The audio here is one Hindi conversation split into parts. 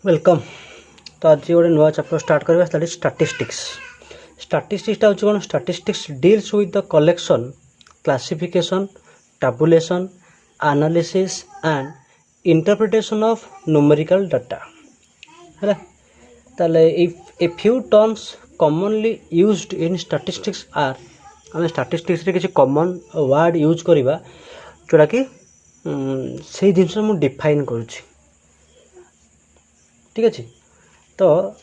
वेलकम। तो आज गोटे नुआ चैप्टर स्टार्ट करवा दैट इज स्टैटिस्टिक्स। स्टैटिस्टिक्स हूँ कौन? Statistics deals with the collection, classification, tabulation, analysis and interpretation of numerical data है। ताले a few terms commonly used in statistics are, आम स्टैटिस्टिक्स रे किसी कॉमन वर्ड यूज करवा जोड़ा कि से जिनस मुझे डिफाइन करुँची। ठीक अच्छे तो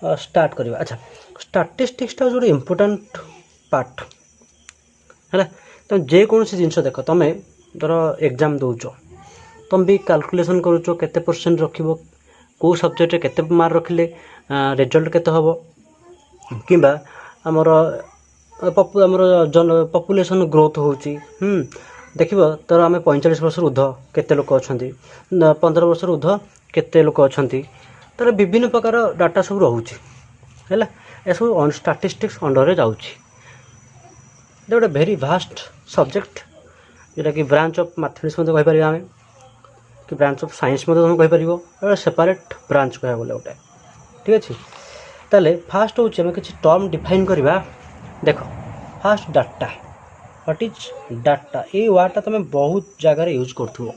स्टार्ट करवा। अच्छा, स्टैटिस्टिक्स टा जो इम्पोर्टेंट पार्ट है। तुम जेकोसी जिनस देख, तुम धर एग्जाम दौच, तुम भी कैलकुलेशन करुच केते परसेंट रख कौ सब्जेक्ट केते मार्क रखिले रिजल्ट केते हम कि आमर आमर पॉपुलेशन ग्रोथ होची। देख तर आम 45 वर्ष ऊर्ध केते लोक अच्छा, 15 वर्ष ऊर्ध केते लोक अच्छा, तर विभिन्न प्रकार डाटा सब रोचे है। यह सब स्टैटिस्टिक्स अंडर जाऊँगी। गोटे भेरी भास्ट सब्जेक्ट जोटा कि ब्रांच ऑफ मैथमेटिक्स कहीपर आम कि ब्रांच ऑफ साइंस तुम कहीपर सेपरेट ब्रांच कह गले गोटे। ठीक अच्छे ताले फास्ट हूँ आम किसी टर्म डिफाइन करवा। देख fast data, what is data? ये वर्डटा तुम बहुत जगह यूज कर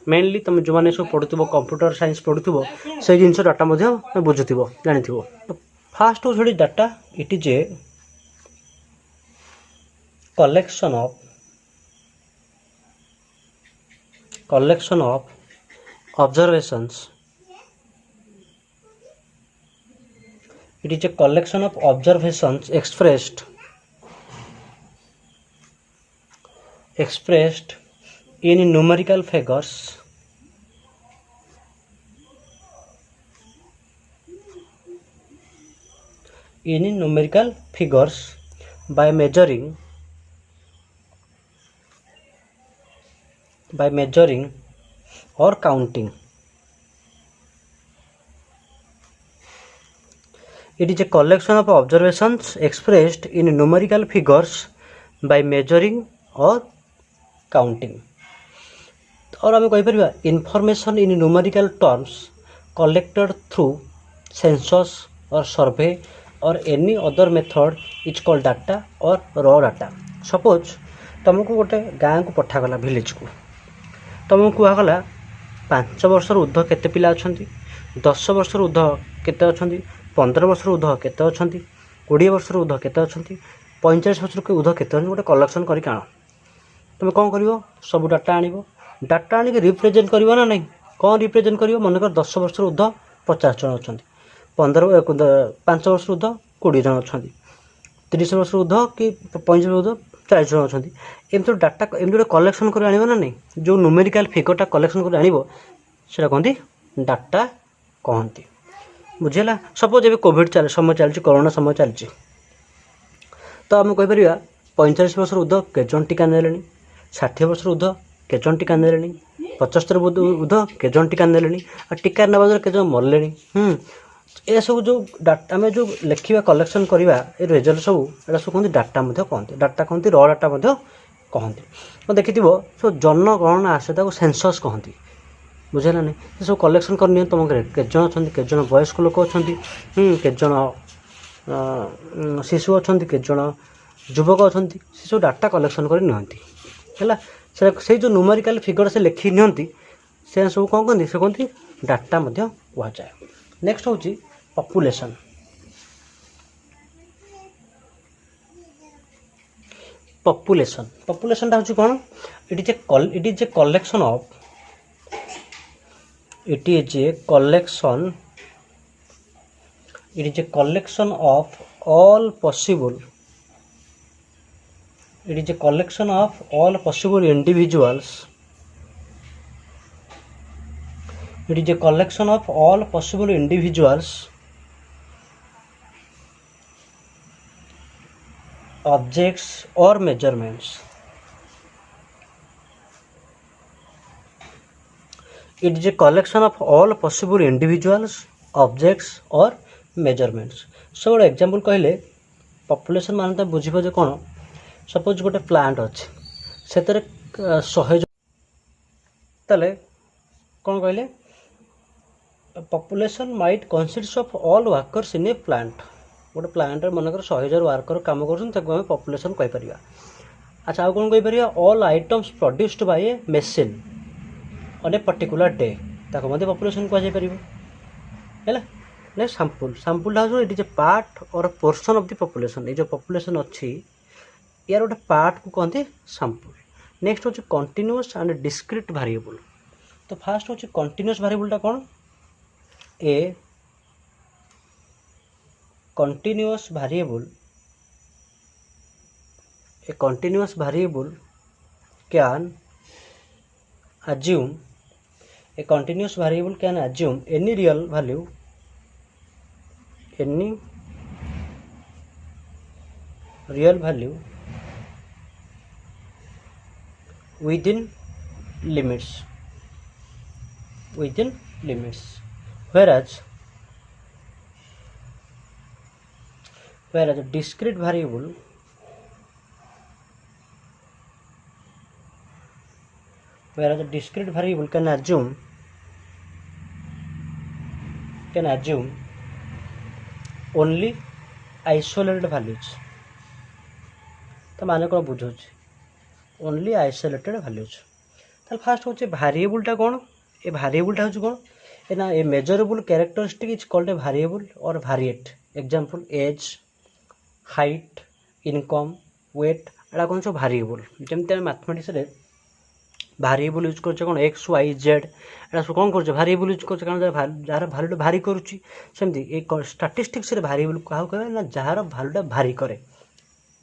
मेनली तुम जो मैंने सब पढ़ुव कंप्यूटर साइंस पढ़ुव से जिन डाटा बुझुव जानी। तो फास्ट हूँ data, it is A collection of observations. It is a collection of observations expressed in numerical figures by measuring or counting. It is a collection of observations expressed in numerical figures by measuring or counting. और आम कहीपर information in numerical terms collected through census और सर्वे और any other method is called data और रॉ डाटा। सपोज तुमको गोटे गाँव को पठागला, विलेज को, तुमको कहगला 5 वर्ष ऊर्ध केते पिला अच्छा, 10 वर्ष ऊर्ध केते अच्छा, 15 वर्ष ऊर्ध केते अच्छा, 20 वर्ष ऊर्ध केते अच्छा, 45 वर्ष ऊर्ध केते, गोटे कलेक्शन कर तुम कौन कर सब डाटा आण, डाटा आनिक रिप्रेजेंट कर ना नहीं। कौन रिप्रेजेंट कर? मनकर 10 वर्ष ऊर्ध 50 जन अच्छा, 5 वर्ष ऊर्ध 20 जन अच्छा, 30 वर्ष ऊर्ध कि 35 ऊर्ध 40 जन अच्छा। एमती डाटा एमती गोटे कलेक्शन कर आना नहीं, जो न्यूमेरिकल फिगरटा कलेक्शन कर आनब से कहती डाटा कहती। बुझेगा? सपोज ए कोविड समय चलती, कोरोना समय चलती, तो आम कहीपर 45 वर्ष ऊर्ध केजन टीका ने, 60 वर्ष ऊर्ध केजन टीका ने, 75 ऊर्ध केजन टीका ने, टीका ना द्वारा केजन मरले। ये सब जो डाटा आम जो लिखा कलेक्शन करवा रिजल्ट सब एटा सब कहते डाटा कहते। डाटा कहते रॉ डाटा कहते। तो देखि सब जनगणना आसे सेंसस कहती। बुझेगा नहीं? ये सब कलेक्शन कर तुम केजन अच्छा, केजन वयस्क लोक अच्छा, केजन शिशु अच्छा, केजन युवक अच्छा, से सब डाटा कलेक्शन कर से जो न्यूमेरिकल फिगर से लिखि नि से सब कौन कहते? से कहते डाटा कहुए। नेक्स्ट हूँ पॉपुलेशन। पॉपुलेशन हूँ कौन? It is a collection of all possible individuals. It is a collection of all possible individuals, objects or measurements. It is a collection of all possible individuals, objects or measurements. So गोटे एग्जांपल कहले पॉपुलेशन मान तो बुझिबो जे कोन? सपोज गोटे प्लांट अच्छे से 100 ताले कौन कहले population might consist of all workers in a plant गोटे प्लांट मनकर 100,000 वर्कर काम कर पॉपुलेशन कहीपर। अच्छा आउ कौन कहीपर all items produced by a machine on a particular day ताको मध्य पॉपुलेशन कहुपर है। Next sample sample it is a part और पोर्शन ऑफ द पॉपुलेशन ये जो पॉपुलेशन अच्छी यार गोटे पार्ट को कहते सैंपल। नेक्स्ट हूँ कंटिन्यूअस एंड डिस्क्रीट वेरिएबल। तो फास्ट हूँ कंटिन्यूअस वेरिएबलटा कौन ए continuous variable a continuous variable can assume any real value within limits whereas a discrete variable can assume only isolated values। तो माने कौन बुझे ओनली आइसोलेटेड वैल्यूज। तो फास्ट हूँ वेरिएबलटा कौन ए वेरिएबलटा हूँ कौन ए ना a measurable characteristic is called a variable और variate. Example as height income weight एटा कौन सब वेरिएबल जमी मैथमेटिक्स वेरिएबल यूज कर कौन एक्स वाई जेड एटा सब कौन कर वेरिएबल यूज कर कारण जार भैल्यूटा भारी करुच्ची सेमती स्टाटिस्टिक्स वेरिएबल क्या कह ना जार भैल्यूटा भारी करे।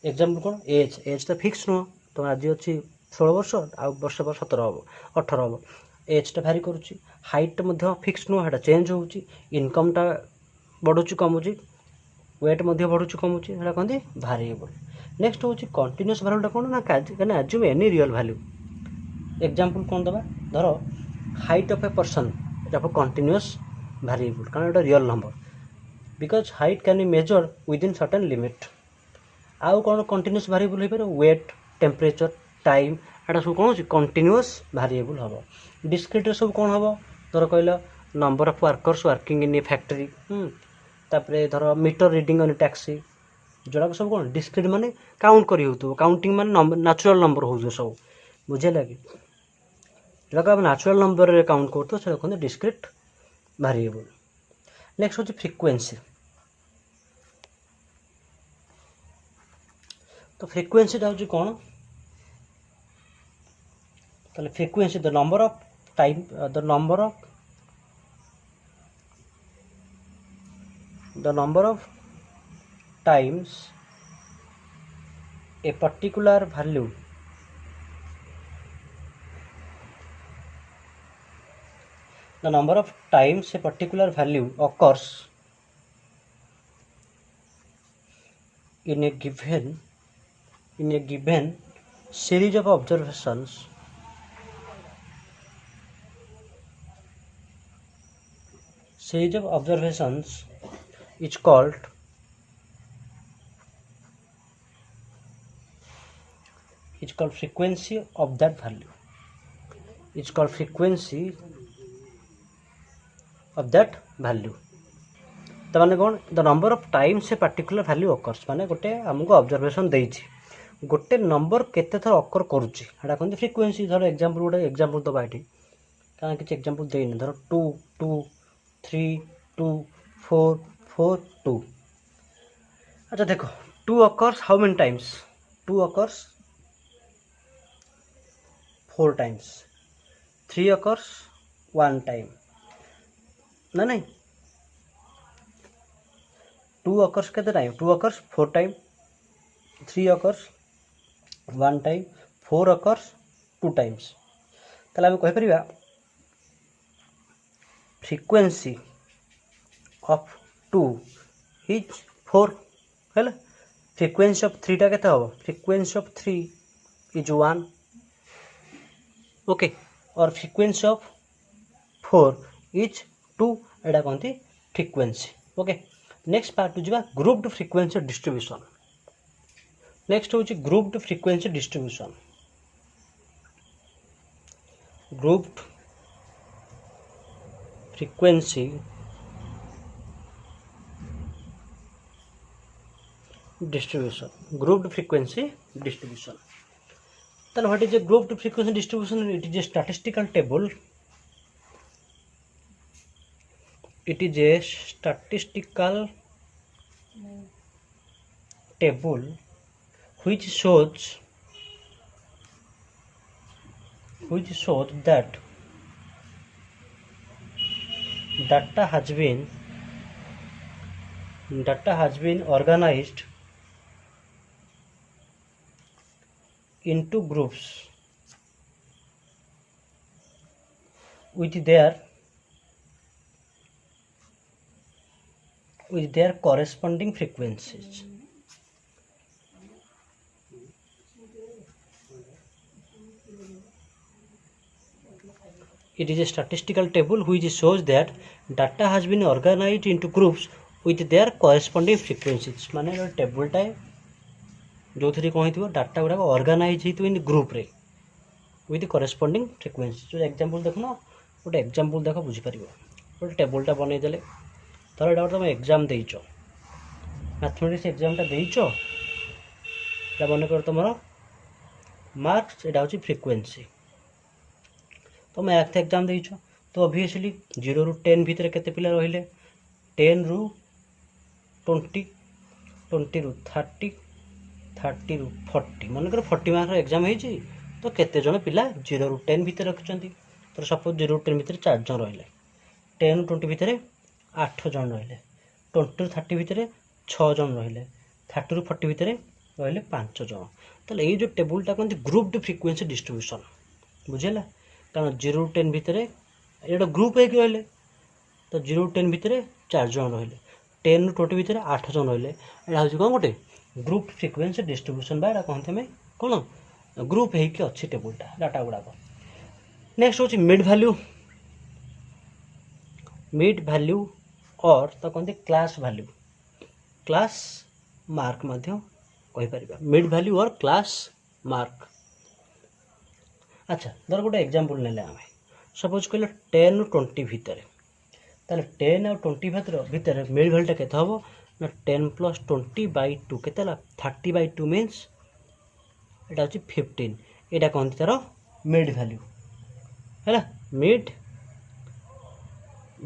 एग्जांपल कौन एज तो फिक्स नुह तुम आज अच्छी 16 वर्ष आउ वर्ष पर 17 हम 18 हम एजटा भारी करुच्ची। हाइट फिक्स नुह है चेंज होची इनकमटा बढ़ुची कमुची वेट बढ़ुची कमुची है कहते वेरिएबल। नेक्स्ट हूँ कंटिन्यूअस वैल्यूटा कौन ना can assume any real value. Example कौन दबा धर height of a person it continuous variable कारण एटा real number because height can be measure within certain limit. आउ कौन कंटिन्यूअस वेरिएबल हो पारे वेट टेम्परेचर टाइम एटा सब कौन कंटिन्यूअस वेरिएबल हम। डिस्क्रीट सब कौन हम धर कहल number of workers working in A factory तापर धर मीटर रीडिंग ऑन टैक्सी जोड़ा सब कौन डिस्क्रीट माने काउंट करी होतो काउंटिंग माने नेचुरल नंबर हो सब बुझे लगे जोड़ा आप नेचुरल नंबर रे काउंट करतो से कहते डिस्क्रीट वेरिएबल। नेक्स्ट होची फ्रीक्वेंसी। तो फ्रीक्वेंसी टा कौन तो frequency the number of time the number of times a particular value the number of times a particular value occurs in a given series of observations is called frequency of that value तो माने कौन the number of times a particular value occurs माने गोटे आमको ऑब्जर्वेशन देइछि गोटे नंबर केते थर अकर करूछि एटा कहते फ्रीक्वेंसी। धर एग्जांपल गोटे एग्जांपल दबा एठी कारण किछि एग्जांपल देइनि धर 2 2 3 2 4 4 2। अच्छा देखो 2 occurs how many times 2 occurs 4 times 3 occurs 1 time ना नहीं 2 अकर्स के time 2 occurs 4 time 3 occurs 1 time 4 occurs 2 times. ताले हम कहि परिबा फ्रीक्वेंसी ऑफ 2 इज 4 हैला फ्रीक्वेंसी ऑफ 3 टा केते हो फ्रीक्वेंसी ऑफ 3 इज 1 ओके और फ्रीक्वेंसी ऑफ 4 इज 2 एटा कहते फ्रीक्वेंसी ओके। नेक्स्ट पार्ट हो ग्रुप्ड फ्रीक्वेंसी डिस्ट्रीब्यूशन। नेक्स्ट हूँ grouped frequency distribution. Grouped frequency distribution, grouped frequency distribution. Then what is a grouped frequency distribution? It is a statistical table. It is a statistical table which shows that data has been organized into groups with their corresponding frequencies. It is a statistical table which shows that data has been organized into groups with their corresponding frequencies. माने टेबल टाए जो थी कौन थी डाटा गुड़ाक ऑर्गेनाइज होती इन ग्रुप रे विथ करेस्पॉन्डिंग फ्रिक्वेंसी. जो एग्जांपल देखो ना गोटे एग्जांपल देख बुझीपार गोटे टेबलटा बनईदेले धर एटा तुम एग्जाम देच मैथमेटिक्स एग्जामटा देच मन कर तुम मार्क्स एटा हूँ फ्रिक्वेंसी. तो मैथ एग्जाम देच तो ऑब्वियसली 0 ରୁ 10 भितर केते पिला रहिले 10 ରୁ 20 20 ରୁ 30 30 ରୁ 40 मन कर 40 मार्क एग्जाम होइछि तो केते जण पिला 0 ରୁ 10 भितर रखिसंती. तो सपोज 0 ରୁ 10 भितर 4 जण रहिले 10 ରୁ 20 भितर 8 जण रहिले 20 ରୁ 30 भितर 6 जण रहिले 30 ରୁ 40 भितर रहिले 5 जण. ताले ए जो टेबलटा कोन ग्रुप्ड फ्रिक्वेंसी डिस्ट्रीब्यूशन बुझेला कारण 0 ରୁ 10 भितर एटा ग्रुप एक रहिले तो 0 ରୁ 10 भितर 4 जण रहिले 10 ରୁ 20 भितर 8 जण रहिले एटा होछि कोन गोटे ग्रुप फ्रिक्वेंसी डिस्ट्रीब्यूशन बा एटा कहते हमें कोन ग्रुप है कि अच्छी टेबलटा डाटा गुड़ाक. नेक्स्ट होछि मिड वैल्यू और तो कहते क्लास मार्क मध्य कहि परिबा मिड वैल्यू और क्लास मार्क. अच्छा धर गोटे एग्जांपल नेले आमे सपोज कहले 10 ରୁ 20 भितर ताले 10 और 20 भितर मिड वैल्यूटा केते हबो ना 10 + 20/2 केतेला 30/2 मीन्स एटा होछि 15 एटा कहंती तार मिड वैल्यू हैला मिड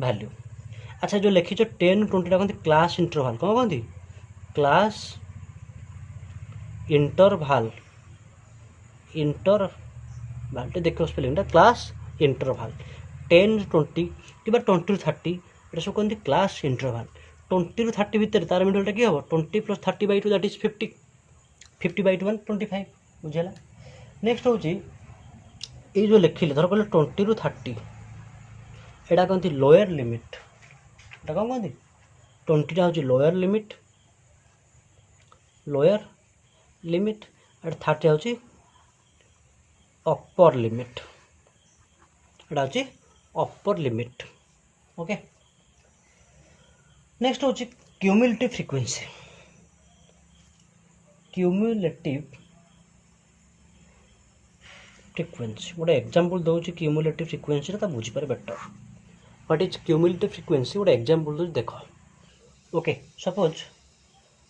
वैल्यू. अच्छा जो लिखी 10 ରୁ 20 टा कहंती क्लास इंटरवल कोन कहंती क्लास इंटरवल देखो स्पेलिंगटा क्लास इंटरवल 10 ରୁ 20 कि 20 ରୁ 30 एटा सब कहंती क्लास इंटरवल 20 ରୁ 30 भितर तार मिडलटा कि हबो 20 + 30/2 दैट इज 50 50/2 = 25 बुझेला. नेक्स्ट होची ए जो लिखिले धर कहले 20 ରୁ 30 एटा कहंती लोअर लिमिट एटा कोन कहंती 20 टा होची लोअर लिमिट और 30 होची अपर लिमिट एटा होची अपर लिमिट. ओके नेक्स्ट होची क्यूमुलेटिव फ्रिक्वेंसी गोटे एग्जांपल दउची क्यूमुलेटिव फ्रिक्वेंसी ता बुझी पारे better what is cumulative frequency गोटे एग्जांपल दउची देखो. ओके सपोज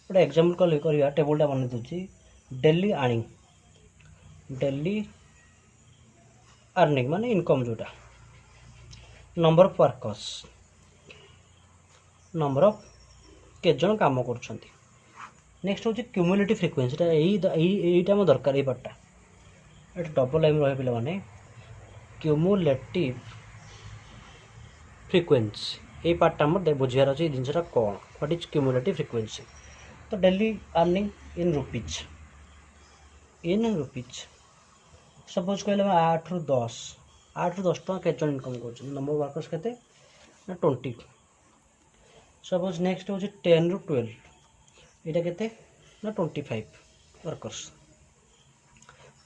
गोटे एग्जांपल कल करिया टेबलटा बनै दउची डेली अर्निंग माने इनकम जोटा number of workers number of के जन काम करछंती. नेक्स्ट होची क्यूमुलेटिव फ्रिक्वेंसी एटा हम दरकार ए पार्टटा एटा डबल लाइन रहे पिला माने क्यूमुलेटिव फ्रिक्वेंसी ए पार्टटा हम बुझियार अछि जिनसटा कोन व्हाट इज क्यूमुलेटिव फ्रिक्वेंसी. तो daily earning in rupees suppose कहले 8 ରୁ 10 टका के जन इनकम कर नंबर वर्कर्स केते ना 20. सपोज नेक्स्ट हो 10 ରୁ 12 एटा केते ना 25 वर्कर्स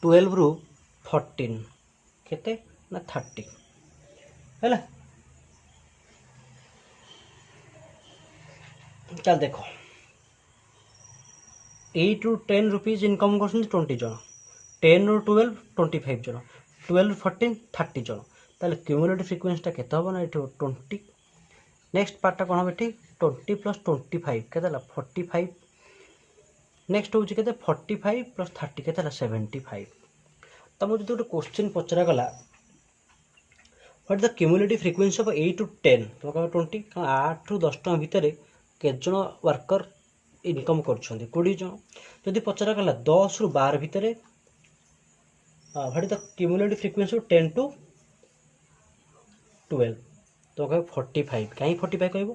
12 ରୁ 14 केते ना 30 हैला. चल देखो 8 ରୁ 10 रुपीज इनकम कर 20 जन 10 ରୁ 12 25 जन 12 ରୁ 14 30 जन ताले क्यूमुलेटिव फ्रिक्वेंसीटा केते हबो ना एठी 20। नेक्स्ट पार्टटा कोन हबो एठी 20 + 25 केते हला 45। नेक्स्ट होची केते 45 + 30 केते हला 75। तमो जदि गोटे क्वेश्चन पचरा गला what the cumulative frequency of 8 to 10 तो कह 20 कारण 8 ରୁ 10 टका भितर केत जण वर्कर इनकम करछन्ती 20 जण जदि पचरा गला 10 ରୁ 12 भितर what is the cumulative frequency of 10 to 12 तो कह 45 कहीं 45 कहबो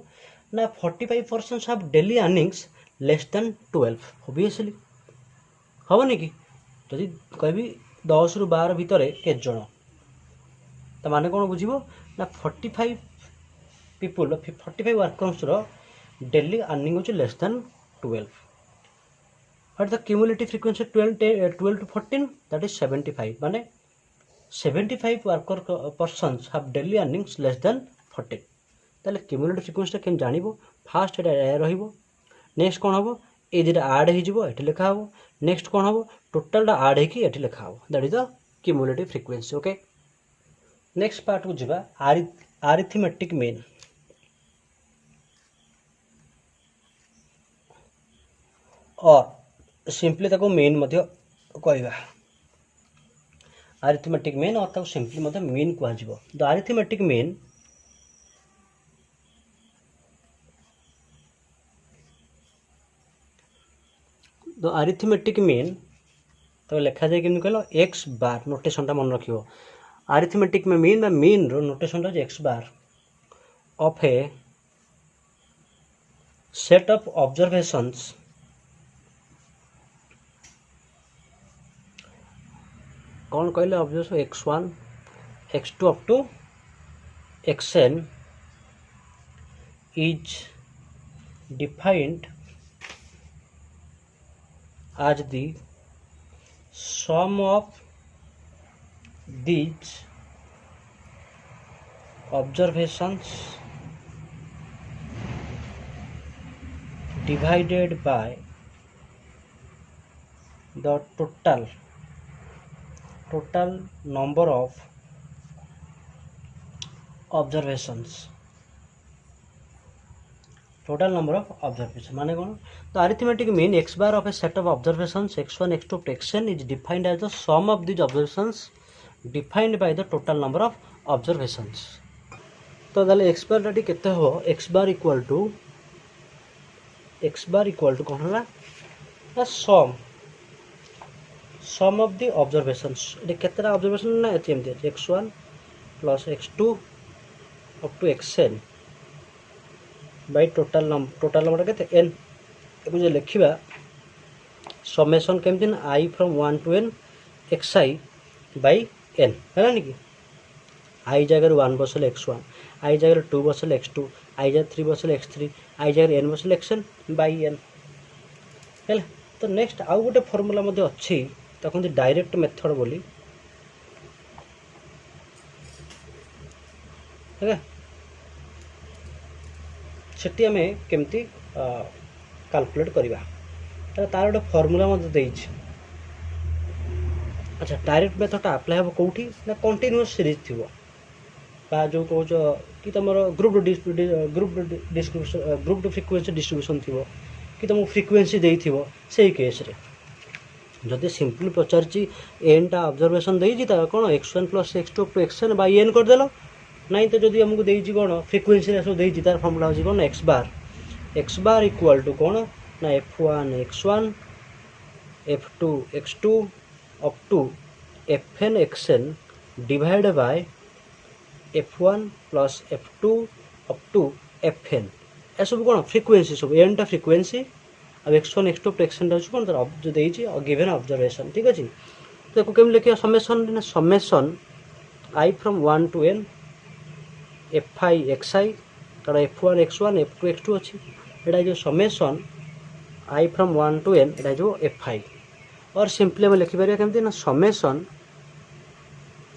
ना 45% have daily earnings less than 12 obviously हबनी कि जदि कहबी 10 ରୁ 12 भितर केत जण तो माने कौन बुझिबो ना 45 पीपल 45 वर्कर्स रो डेली अर्निंग होची less than 12 what the cumulative frequency 12 to 14 that is 75 माने 75 worker persons have daily earnings less then 14 ताले क्यूमुलेटिव फ्रीक्वेंसी केन जानिबो फास्ट एटा ए रहिबो नेक्स्ट कोन हबो ए जेटा ऐड हि जिवो एठी लिखा हबो नेक्स्ट कोन हबो टोटल दा ऐड हेकी एठी लिखा हबो that is the cumulative frequency okay next part को जीवा अरिथमेटिक मीन और सिंपली ताको मीन मध्य कहबा अरिथमेटिक मीन और ताको सिंपली मध्य मीन कहआ जीवो द अरिथमेटिक मीन तो लिखा जाए कि कहलो x बार नोटेशनटा मन रखियो अरिथमेटिक में मीन रो नोटेशन रो x bar of a set of observations कौन कहले observation x1 x2 up to xn is defined as the sum of these observations divided by the total number of observations माने कौन the arithmetic mean x bar of a set of observations x1 x2 to xn is defined as the sum of these observations defined by the total number of observations तो दाले x bar टी केते हो x bar equal to कौन हला the sum of the observations ये केतेटा ऑब्जर्वेशन ना एम दे x1 plus x2 up to xn by total number के n जो लिखा समेसन केमती i from 1 to n xi by n है ना कि आई जगह 1 बसले x1 आई जगह 2 बसले x2 आई जगह 3 बसले x3 आई जगह n बसले xn बाय n है तो नेक्स्ट आउ गोटे फॉर्मूला मध्ये अछि तखन डायरेक्ट मेथड बोली है सेठी हमें केमती कैलकुलेट करवा तार गोटे फॉर्मूला अच्छा डायरेक्ट मेथड अप्लाई हम कौटी ना कंटिन्यूअस सीरीज थी जो कौच कि तुम ग्रुप टू फ्रिक्वेंसी डिस्ट्रीब्यूशन थी कि तुमको फ्रिक्वेंसी देती से केस रे जदि सिंपली पचार एनटा ऑब्जर्वेशन देती कौन x1 + x2 to xn by n करदेल नहीं तो जदि हमको देती कौन फ्रिक्वेंसी सब देती तार फॉर्मूला होची कौन x बार इक्वल टू कौन ना f1 x1 f2 x2 up to fn xn divide by f1 + f2 up to fn ए सब कौन फ्रिक्वेंसी सब एनटा फ्रिक्वेंसी अब x1 x2 to xn होची कौन तार जो देती गिवन ऑब्जर्वेशन ठीक अछि तो को केम लिखिया summation I from 1 to n fi xi तार f1 x1 f2 x2 अच्छी एटा जो summation I from 1 to n एटा जो fi और सिंपली हम लिखि परिया केमती ना summation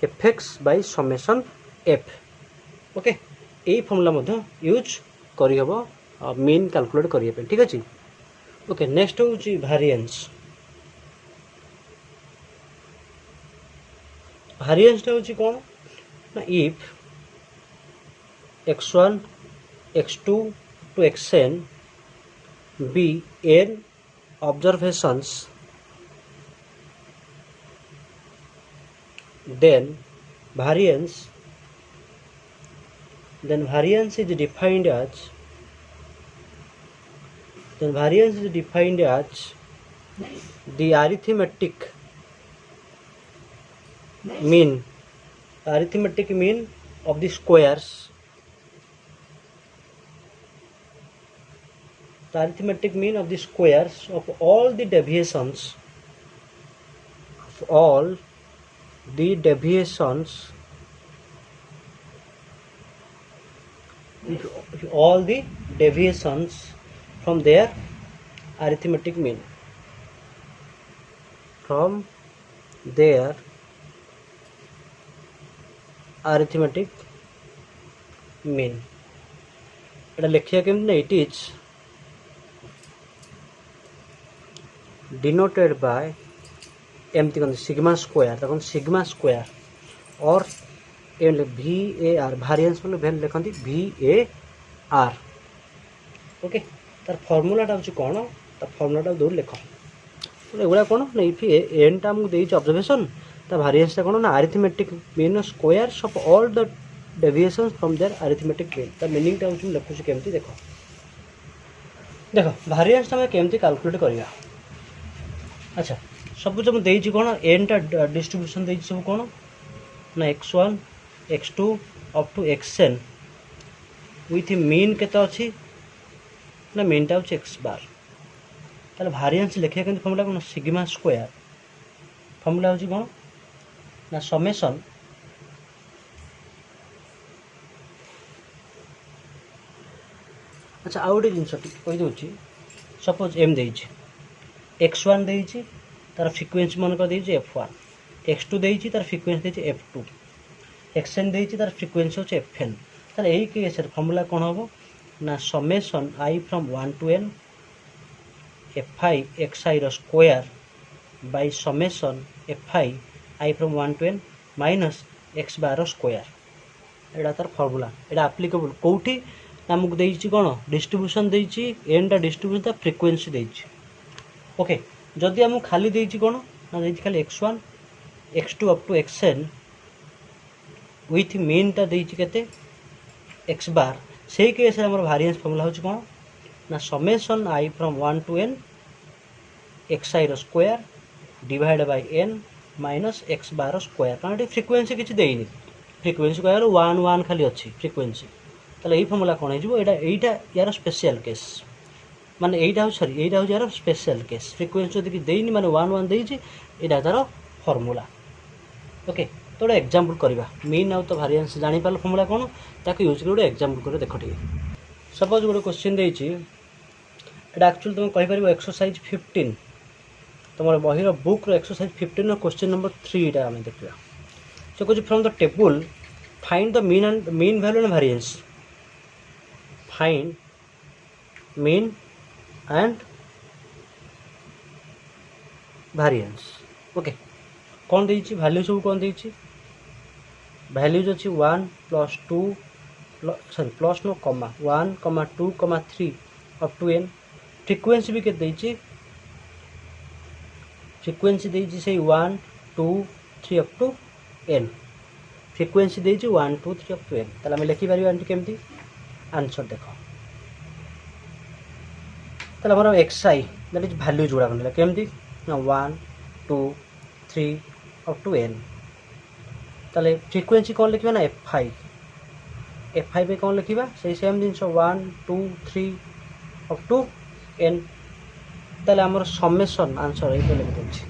fx by summation f okay a formula मध्ये यूज करि हबो मीन कैलकुलेट करिया पे ठीक अछि ओके नेक्स्ट होची वेरिएंस टा होची कोन ना if x1 x2 to xn be n observations, then variance is defined as the arithmetic mean of the squares of all the deviations from their arithmetic mean. এটা লিখিয়া কেমন না, ইট ইজ ডিনোটেড বাই एमती कहते सिग्मा स्क्वायर देखो सिग्मा स्क्वायर और भि ए आर भारिएंस बोले भैन लिखती भि ए आर। ओके तार फर्मूलाटा हूँ कौन, तार फर्मूलाटा दूर लिख एगुड़ा कौन ना इफ एन टा आमको देती ऑब्जर्वेशन ता भारिएंसटा कौन ना arithmetic mean squares of all the deviations from their arithmetic mean. तार मीनिंगटा हूँ लिखुची केमती देख भारिएंसटा आम केमती कैलकुलेट करवा। अच्छा सब कुछ मुझे कौन एन टा डिस्ट्रीब्यूशन देती सब कौन ना x1 x2 up to xn with mean केते अच्छी ना मीनटा हूँ x बार। ताले भारिएंस लिखा कि फर्मूला कौन सिग्मा स्क्वायर फर्मूला हूँ कौन ना समेसन अच्छा आउ गोटे जिन कहीदे सपोज एम देती x1 देती तार फ्रिक्वेंसी मन कर देती f1 x2 देती तार फ्रिक्वेंसी देती f2 xn देती तार फ्रिक्वेंसी होचे fn। तार यही केस फर्मूला कौन हम ना summation i from 1 to n fi xi रो square by summation fi i from 1 to n minus x bar रो स्क्वायर। एटा तार फर्मूला एटा एप्लीकेबल कोठी आमको देती कौन डिस्ट्रीब्यूशन देती एन टा डिस्ट्रीब्यूशन ता फ्रिक्वेंसी देती। ओके जदि आम खाली देती कौन ना देती खाली x1 x2 up to xn with mean टा देती केते x बार से केस आम भारिएंस फर्मूला हूँ कौन ना summation i from 1 to n xi रो square divide by n minus x bar square कारण ये फ्रिक्वेंसी किसी देनी फ्रिक्वेंसी कह 1 1 खाली अच्छी फ्रिक्वेंसी ताले यही फर्मूला कौन हो यार स्पेशल केस माने यहीटा सॉरी यहीटा हूँ यार स्पेशल केस फ्रिक्वेंसी जब देनी माने 1 1 देती यहाँ तार फर्मूला। ओके तो गोटे एग्जांपल करवा मीन आउ तो भारिएंस जानी पार फर्मूला कौन ताकि यूज कर गोटे एग्जांपल कर देख टे सपोज गोटे क्वेश्चन देती एक्चुअली तुम कहीपर एक्सरसाइज 15 तुम बहिर बुक एक्सरसाइज 15 क्वेश्चन नंबर 3 टा आम देखा सो कुछ from the table find the mean value and variance find mean and variance. Okay कौन देती वैल्यू सब कौन देती वैल्यूज अच्छी 1 + 2 सॉरी प्लस नो कमा 1 2 3 अप टू n फ्रिक्वेंसी भी केते देती फ्रिक्वेंसी देती से 1 2 3 अप टू n फ्रिक्वेंसी देती 1 2 3 अप टू n ताले हम लिखि पारिबा केमती आंसर देखो ताले हमर xi दैट इज वैल्यू जोड़ा करले केमती ना 1 2 3 अप टू n ताले फ्रिक्वेंसी कौन लिखा ना fi पे कौन लिखा से सेम जिन 1 2 3 अप टू n ताले हमर समेसन आंसर ये लिखि देछि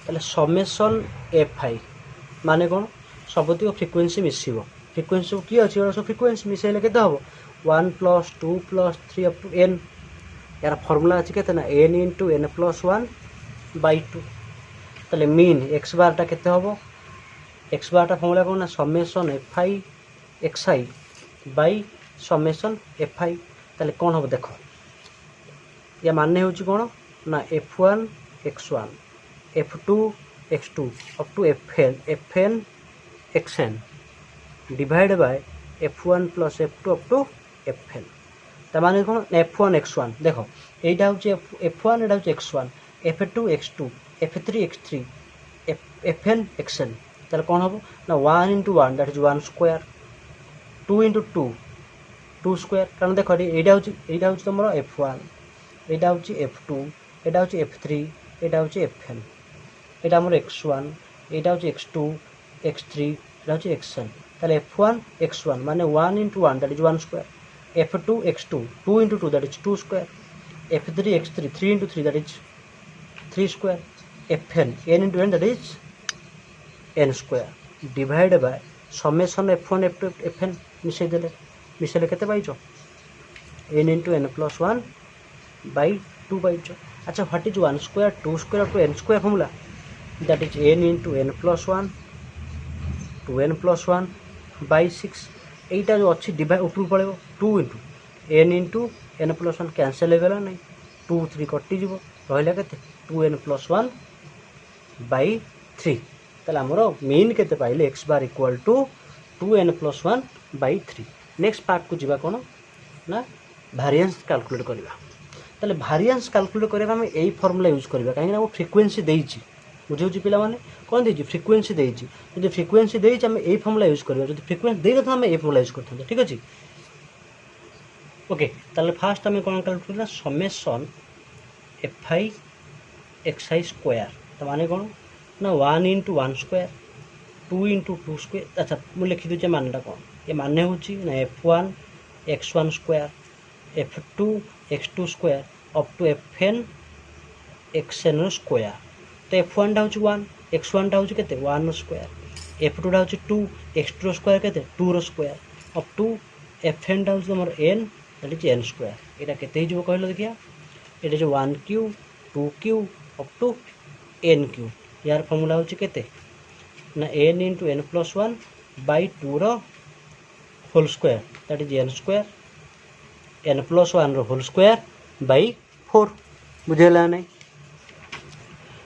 ताले समेसन fi माने कौन सबुति फ्रिक्वेंसी मिसिबो फ्रिक्वेंसी किए अच्छी सब फ्रिक्वेंसी मिसेले केते हम 1 + 2 + 3 अप टू n यार फर्मूला अच्छी के n × n + 1/2 ताले मीन x बार टा केते हम x बार टा फर्मूला कौन ना summation fi xi by summation fi ताले कौन हम देखो या माने होची कौन ना f1 x1 f2 x2 up to fn xn divide by f1 plus f2 up to fn तार कौन f1 x1 देख यहाँ हूँ f1 यहाँ हूँ x1 f2 x2 f3 x3 fn xn तार कौन हम ना 1 into 1 that is 1 square 2 into 2 2 square कारण देख यहाँ हूँ तुम f1 यहाँ हूँ f2 यहाँ हूँ f3 यहाँ हूँ fn यहाँ आम x1 यहाँ हूँ x2 x3 यहाँ हूँ xn ताले f1 x1 माने 1 into 1 that is 1 square f2 x2 2 into 2 that is 2 square f3 x3 3 into 3 that is 3 square fn n into n that is n square divided by summation f1 f2 fn मिसेले केते पाइछो n into n plus 1 by 2 पाइछो अच्छा what is 1 square 2 square to n square formula that is n into n plus 1 to n plus 1 by 6 এইটা जो अच्छी डिवाइड ऊपर पड़ेगा 2 into n into n plus 1 cancel हो गला नहीं 2 3 कटिज रहा के 2n प्लस 1 बाई 3 ताले आमर मीन केते पाइले X bar equal to 2n plus 1 by 3 next part को जीवा कोन ना वेरिएंस कैलकुलेट करबा ताले वेरिएंस कैलकुलेट करबा हम एई फार्मूला यूज करबा काहे ना वो फ्रीक्वेंसी देइची बुझे पिला माने कौन देइची फ्रीक्वेंसी देइची यदि फ्रीक्वेंसी देइची हम एई फार्मूला यूज करबा यदि फ्रीक्वेंसी देइ तो हम एई फार्मूला यूज करथन ठीक अछि ओके ताले फास्ट हम कोन कैलकुलेट करना समेशन fi xi स्क्वायर तो माने कोन ना 1 into 1 स्क्वायर 2 into 2 स्क्वायर अच्छा मु लिखि दउचे मानटा कोन ये माने होची ना f1 x1 square f2 x2 square up to fn xn square तो f1 टा होची 1 x1 टा होची केते 1 स्क्वायर f2 टा होची 2 x2 स्क्वायर केते 2 रो स्क्वायर अप टू fn टा होची हमर n that is n square एटा केते हिजो कहलो देखिया एटा जो 1 cube 2 cube up to n cube यार फार्मूला होची केते ना n into n plus 1 by 2 रो whole square that is n square n plus 1 रो होल स्क्वायर by 4 बुझेला नहीं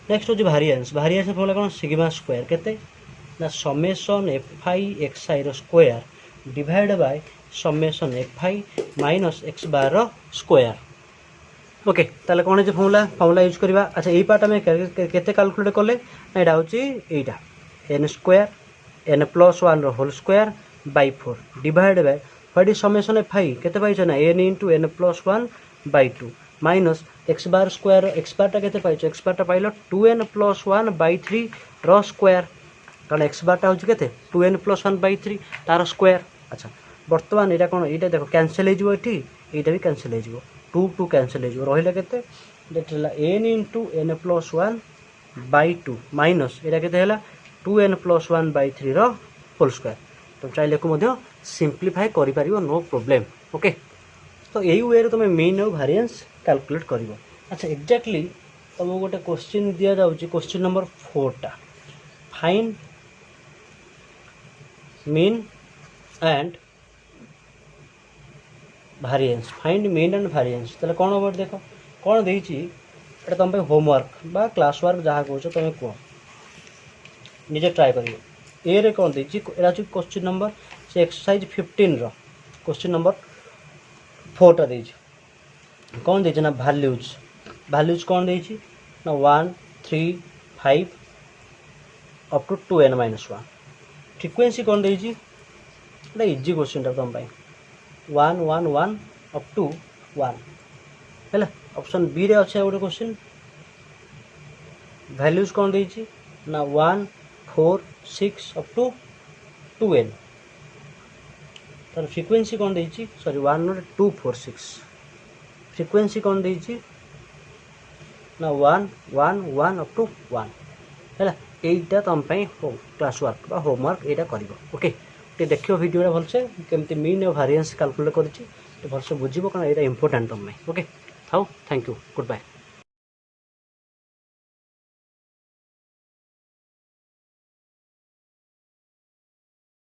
नेक्स्ट हो वेरिएंस फॉर्मूला कौन सिग्मा स्क्वायर केते ना समेशन fi xi रो square divide by summation fi minus x bar रो स्क्वायर ओके ताले कौन है फॉर्मूला यूज करबा अच्छा एई पार्ट में केते कैलकुलेट करले ना एटा होची एटा n स्क्वायर n प्लस 1 रो whole square by 4 divide by what is summation fi केते पाइछ ना n into n plus 1 by 2 minus x bar square x bar केते पाइछ एक्स बार पाइलो 2n प्लस 1 बाय 3 रो स्क्वायर कारण एक्स बार होची केते 2n प्लस 1 बाय 3 तार स्क्वायर अच्छा वर्तमान एटा कोन एटा देखो कैंसिल हे जिवो एठी एटा भी कैंसिल हे जिवो 2 2 कैंसिल हे जिवो रहिला केते देटला n into n plus 1 by 2 minus एटा केते हला 2n प्लस 1 बाय 3 रो होल स्क्वायर तो चाइले को मध्य सिंपलीफाई करि परिबो नो प्रॉब्लम ओके तो यही वे तुम मीन और वेरिएंस कैलकुलेट कर अच्छा एक्जाक्टली तुमको गोटे क्वेश्चन दि जाऊँगी क्वेश्चन नंबर 4 टा find mean and variance find mean and variance ताले कौन हम देख कौन देती तुम होमवर्क बा क्लास वर्क जहाँ कह तुम कह निजे ट्राए कर ए रे कौन देती क्वेश्चन नंबर से एक्सरसाइज 15 रो क्वेश्चन नंबर 4 टा देती कौन देती ना वैल्यूज कौन देती ना 1 3 5 up to 2n minus 1 frequency कौन देती इजी क्वेश्चन टा तुम 1 1 1 अप टू 1 है ऑप्शन बी रे अच्छे गोटे क्वेश्चन वैल्यूज कौन देती ना 1 4 6 अप टू 2n तार फ्रिक्वेंसी कौन देती सॉरी 1 नॉट 2 4 6 फ्रिक्वेंसी कौन देती ना 1 1 1 अप टू 1 है यहीटा तुम क्लास वर्क बा होमवर्क यहाँ कर ओके टे देखियो वीडियो भलसे केमती मीन और वेरिएंस कैलकुलेट कर भलसे बुझे कारण यहाँ इंपोर्टाट तुम ओके थाउ थैंक यू गुड बाय।